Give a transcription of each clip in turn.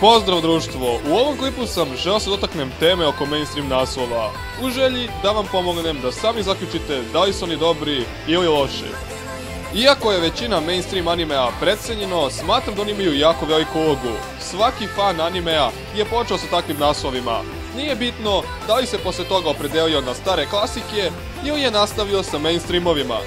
Pozdrav društvo, u ovom klipu sam želeo se dotaknem teme oko mainstream naslova, u želji da vam pomognem da sami zaključite da li su oni dobri ili loši. Iako je većina mainstream animea precenjeno, smatram da oni imaju jako veliku ulogu. Svaki fan animea je počeo sa takvim naslovima. Nije bitno da li se posle toga opredelio na stare klasike ili je nastavio sa mainstreamovima.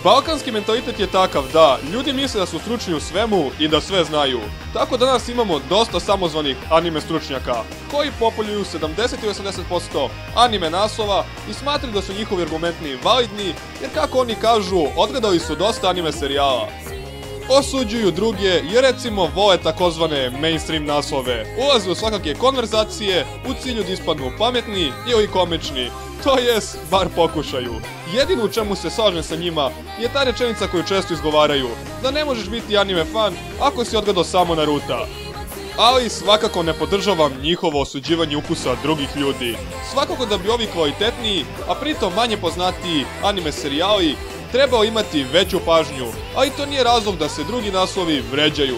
Balkanski mentalitet je takav da ljudi misle da su stručni u svemu i da sve znaju. Tako danas imamo dosta samozvanih anime stručnjaka, koji populjuju 70 ili 80% anime naslova i smatraju da su njihovi argumenti validni, jer kako oni kažu, odgledali su dosta anime serijala. Osuđuju druge jer recimo vole takozvane mainstream naslove, ulaze u svakake konverzacije u cilju da ispadnu pametni ili komični, to jest, bar pokušaju. Jedino u čemu se slažem sa njima je ta rečenica koju često izgovaraju, da ne možeš biti anime fan ako si odgledao samo Naruta. Ali svakako ne podržavam njihovo osuđivanje ukusa drugih ljudi. Svakako da bi ovi kvalitetniji, a pritom manje poznatiji anime serijali trebao imati veću pažnju, ali to nije razlog da se drugi naslovi vređaju.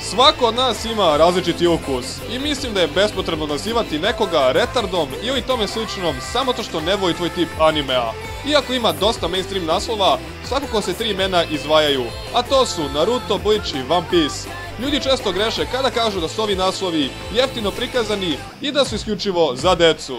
Svako od nas ima različiti ukus i mislim da je bespotrebno nazivati nekoga retardom ili tome sličnom samo to što ne voli tvoj tip animea. Iako ima dosta mainstream naslova, svakako se 3 imena izdvajaju, a to su Naruto, Bleach i One Piece. Ljudi često greše kada kažu da su ovi naslovi jeftino prikazani i da su isključivo za decu.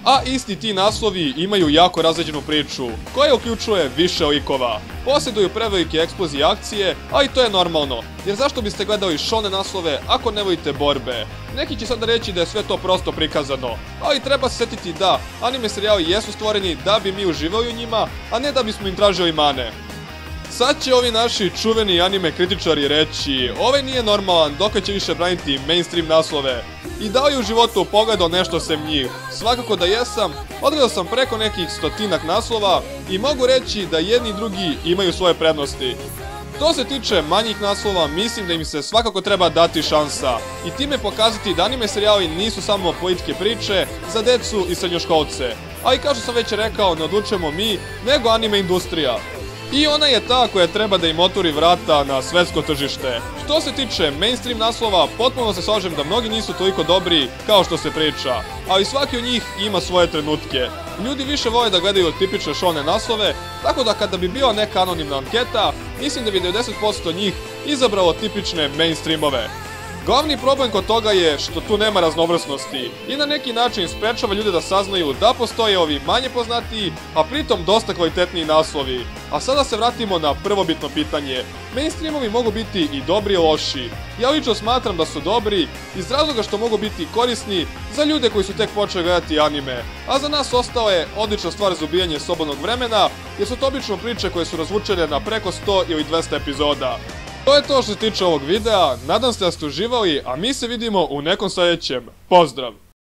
A isti ti naslovi imaju jako razređenu priču, koja uključuje više likova. Posjeduju prevelike eksplozije akcije, ali to je normalno, jer zašto biste gledali shonen naslove ako ne volite borbe? Neki će sada reći da je sve to prosto prikazano, ali treba se setiti da anime serijali jesu stvoreni da bi mi uživali u njima, a ne da bismo im tražili mane. Sad će ovi naši čuveni anime kritičari reći, ovaj nije normalan, dok će više braniti mainstream naslove. I da li u životu pogledao nešto sem njih? Svakako da jesam, odgledao sam preko nekih 100-ak naslova i mogu reći da jedni i drugi imaju svoje prednosti. To se tiče manjih naslova, mislim da im se svakako treba dati šansa i time pokazati da anime serijali nisu samo političke priče za decu i srednjoškolce, ali kao što sam već rekao, ne odlučujemo mi, nego anime industrija. I ona je ta koja treba da im otvori vrata na svetsko tržište. Što se tiče mainstream naslova, potpuno se slažem da mnogi nisu toliko dobri kao što se priča, ali svaki od njih ima svoje trenutke. Ljudi više vole da gledaju tipične shonen naslove, tako da kada bi bila neka anonimna anketa, mislim da bi 90% njih izabralo tipične mainstreamove. Glavni problem kod toga je što tu nema raznovrsnosti i na neki način sprečava ljude da saznaju da postoje ovi manje poznatiji, a pritom dosta kvalitetniji naslovi. A sada se vratimo na prvobitno pitanje. Mainstreamovi mogu biti i dobri i loši. Ja lično smatram da su dobri iz razloga što mogu biti korisni za ljude koji su tek počeli gledati anime, a za nas ostao je odlična stvar za ubijanje slobodnog vremena, jer su to obično priče koje su razvučene na preko 100 ili 200 epizoda. To je to što se tiče ovog videa, nadam se da ste uživali, a mi se vidimo u nekom sljedećem. Pozdrav!